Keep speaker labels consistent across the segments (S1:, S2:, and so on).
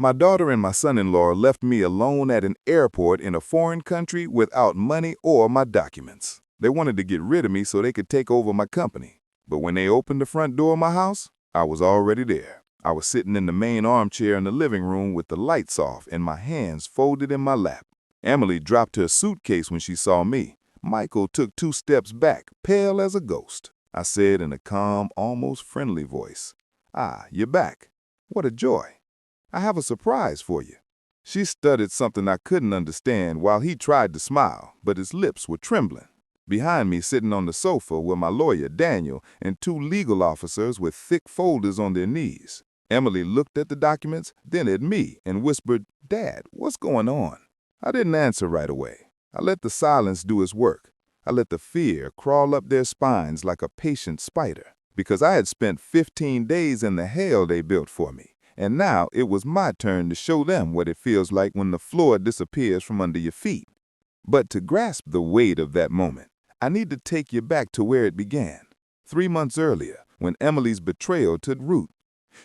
S1: My daughter and my son-in-law left me alone at an airport in a foreign country without money or my documents. They wanted to get rid of me so they could take over my company. But when they opened the front door of my house, I was already there. I was sitting in the main armchair in the living room with the lights off and my hands folded in my lap. Emily dropped her suitcase when she saw me. Michael took 2 steps back, pale as a ghost. I said in a calm, almost friendly voice, "Ah, you're back. What a joy. I have a surprise for you." She stuttered something I couldn't understand while he tried to smile, but his lips were trembling. Behind me, sitting on the sofa, were my lawyer, Daniel, and 2 legal officers with thick folders on their knees. Emily looked at the documents, then at me, and whispered, "Dad, what's going on?" I didn't answer right away. I let the silence do its work. I let the fear crawl up their spines like a patient spider, because I had spent 15 days in the hell they built for me, and now it was my turn to show them what it feels like when the floor disappears from under your feet. But to grasp the weight of that moment, I need to take you back to where it began. 3 months earlier, when Emily's betrayal took root.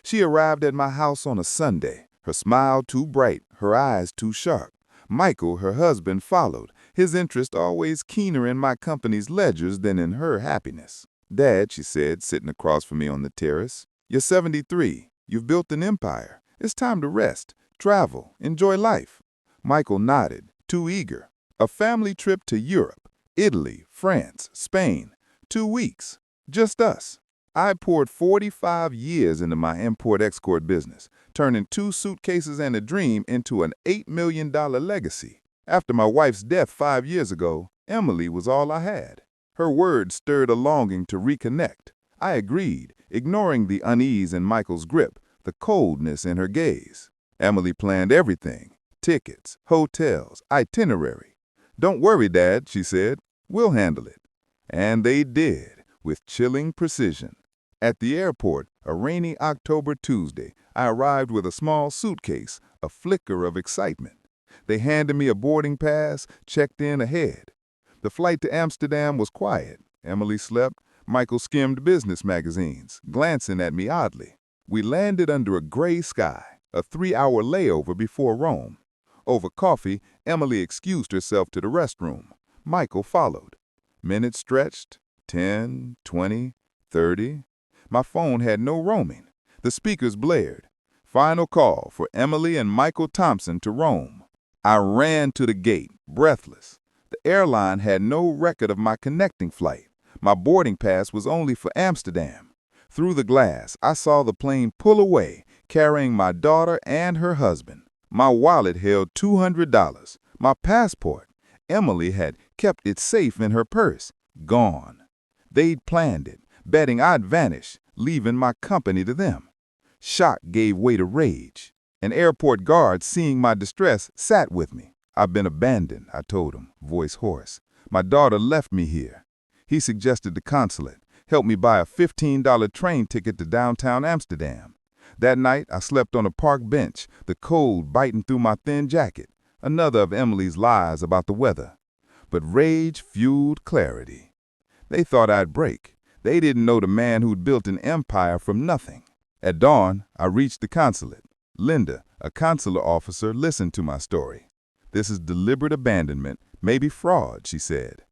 S1: She arrived at my house on a Sunday, her smile too bright, her eyes too sharp. Michael, her husband, followed, his interest always keener in my company's ledgers than in her happiness. "Dad," she said, sitting across from me on the terrace, "you're 73. You've built an empire. It's time to rest, travel, enjoy life." Michael nodded, too eager. "A family trip to Europe, Italy, France, Spain. 2 weeks. Just us." I poured 45 years into my import-export business, turning 2 suitcases and a dream into an $8 million legacy. After my wife's death 5 years ago, Emily was all I had. Her words stirred a longing to reconnect. I agreed, ignoring the unease in Michael's grip, the coldness in her gaze. Emily planned everything: tickets, hotels, itinerary. "Don't worry, Dad," she said. "We'll handle it." And they did, with chilling precision. At the airport, a rainy October Tuesday, I arrived with a small suitcase, a flicker of excitement. They handed me a boarding pass, checked in ahead. The flight to Amsterdam was quiet. Emily slept. Michael skimmed business magazines, glancing at me oddly. We landed under a gray sky, a 3-hour layover before Rome. Over coffee, Emily excused herself to the restroom. Michael followed. Minutes stretched, 10, 20, 30. My phone had no roaming. The speakers blared. "Final call for Emily and Michael Thompson to Rome." I ran to the gate, breathless. The airline had no record of my connecting flight. My boarding pass was only for Amsterdam. Through the glass, I saw the plane pull away, carrying my daughter and her husband. My wallet held $200. My passport. Emily had kept it safe in her purse. Gone. They'd planned it, betting I'd vanish, leaving my company to them. Shock gave way to rage. An airport guard, seeing my distress, sat with me. "I've been abandoned," I told him, voice hoarse. "My daughter left me here." He suggested the consulate, helped me buy a $15 train ticket to downtown Amsterdam. That night, I slept on a park bench, the cold biting through my thin jacket, another of Emily's lies about the weather. But rage fueled clarity. They thought I'd break. They didn't know the man who'd built an empire from nothing. At dawn, I reached the consulate. Linda, a consular officer, listened to my story. "This is deliberate abandonment, maybe fraud," she said.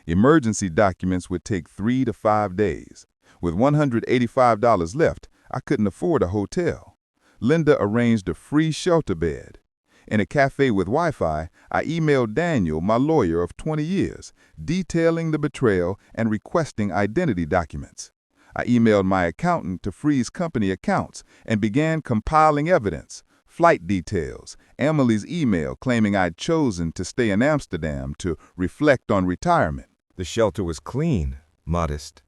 S1: Emergency documents would take 3 to 5 days. With $185 left, I couldn't afford a hotel. Linda arranged a free shelter bed. In a cafe with Wi-Fi, I emailed Daniel, my lawyer of 20 years, detailing the betrayal and requesting identity documents. I emailed my accountant to freeze company accounts and began compiling evidence, flight details, Emily's email claiming I'd chosen to stay in Amsterdam to reflect on retirement.
S2: The shelter was clean, modest.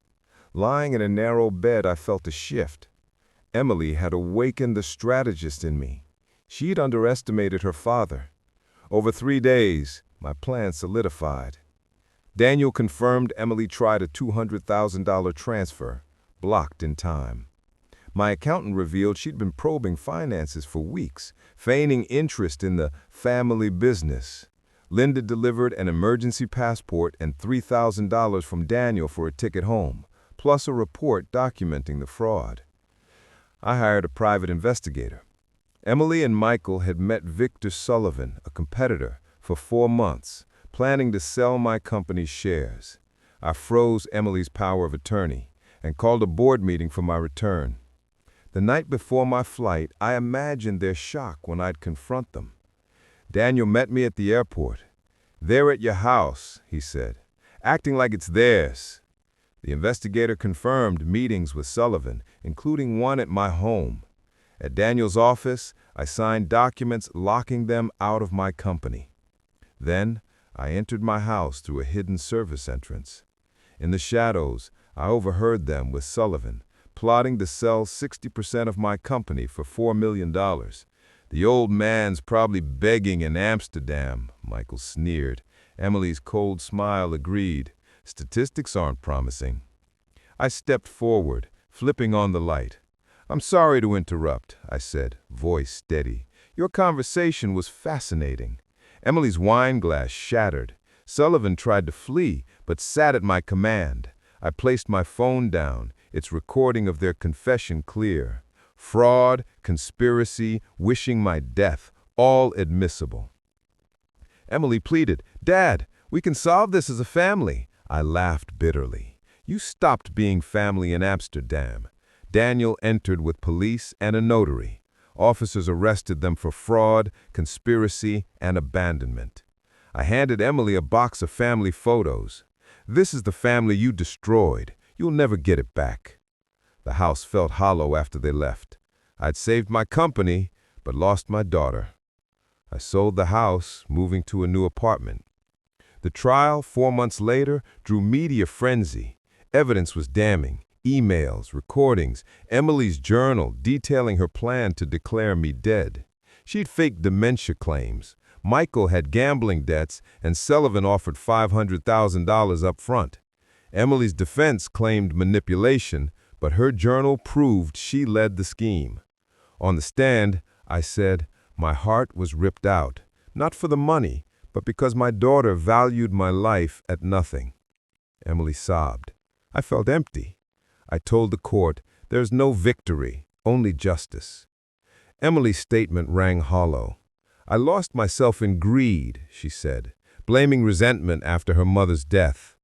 S2: Lying in a narrow bed, I felt a shift. Emily had awakened the strategist in me. She'd underestimated her father. Over 3 days, my plan solidified. Daniel confirmed Emily tried a $200,000 transfer, blocked in time. My accountant revealed she'd been probing finances for weeks, feigning interest in the family business. Linda delivered an emergency passport and $3,000 from Daniel for a ticket home, plus a report documenting the fraud. I hired a private investigator. Emily and Michael had met Victor Sullivan, a competitor, for 4 months, planning to sell my company's shares. I froze Emily's power of attorney and called a board meeting for my return. The night before my flight, I imagined their shock when I'd confront them. Daniel met me at the airport. "They're at your house," he said, "acting like it's theirs." The investigator confirmed meetings with Sullivan, including one at my home. At Daniel's office, I signed documents locking them out of my company. Then, I entered my house through a hidden service entrance. In the shadows, I overheard them with Sullivan, plotting to sell 60% of my company for $4 million. "The old man's probably begging in Amsterdam," Michael sneered. Emily's cold smile agreed. "Statistics aren't promising." I stepped forward, flipping on the light. "I'm sorry to interrupt," I said, voice steady. "Your conversation was fascinating." Emily's wine glass shattered. Sullivan tried to flee, but sat at my command. I placed my phone down, its recording of their confession clear. Fraud, conspiracy, wishing my death, all admissible. Emily pleaded, "Dad, we can solve this as a family." I laughed bitterly. "You stopped being family in Amsterdam." Daniel entered with police and a notary. Officers arrested them for fraud, conspiracy, and abandonment. I handed Emily a box of family photos. "This is the family you destroyed. You'll never get it back." The house felt hollow after they left. I'd saved my company, but lost my daughter. I sold the house, moving to a new apartment. The trial, 4 months later, drew media frenzy. Evidence was damning. Emails, recordings, Emily's journal detailing her plan to declare me dead. She'd faked dementia claims. Michael had gambling debts, and Sullivan offered $500,000 up front. Emily's defense claimed manipulation, but her journal proved she led the scheme. On the stand, I said, my heart was ripped out, not for the money, but because my daughter valued my life at nothing. Emily sobbed. I felt empty. I told the court, there's no victory, only justice. Emily's statement rang hollow. I lost myself in greed, she said, blaming resentment after her mother's death.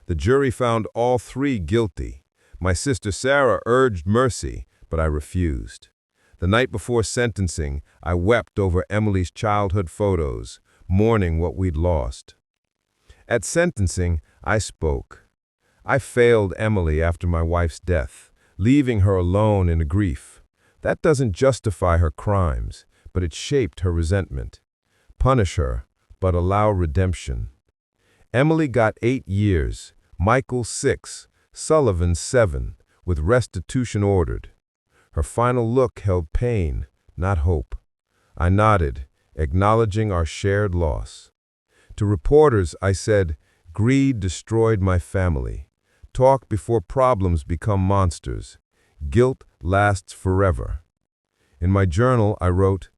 S2: The jury found all 3 guilty. My sister Sarah urged mercy, but I refused. The night before sentencing, I wept over Emily's childhood photos, mourning what we'd lost. At sentencing, I spoke. I failed Emily after my wife's death, leaving her alone in grief. That doesn't justify her crimes, but it shaped her resentment. Punish her, but allow redemption. Emily got 8 years, Michael 6, Sullivan 7, with restitution ordered. Her final look held pain, not hope. I nodded, acknowledging our shared loss. To reporters, I said, greed destroyed my family. Talk before problems become monsters. Guilt lasts forever. In my journal, I wrote,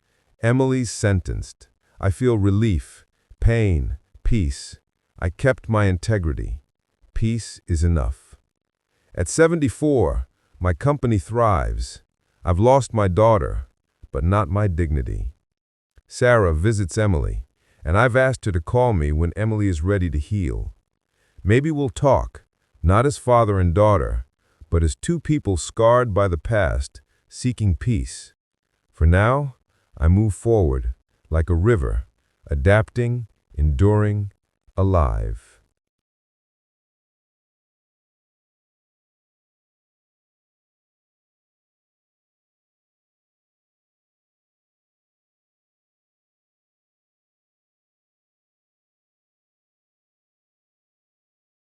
S2: Emily's sentenced. I feel relief, pain, peace. I kept my integrity. Peace is enough. At 74, my company thrives. I've lost my daughter, but not my dignity. Sarah visits Emily, and I've asked her to call me when Emily is ready to heal. Maybe we'll talk, not as father and daughter, but as 2 people scarred by the past, seeking peace. For now, I move forward, like a river, adapting, enduring, alive.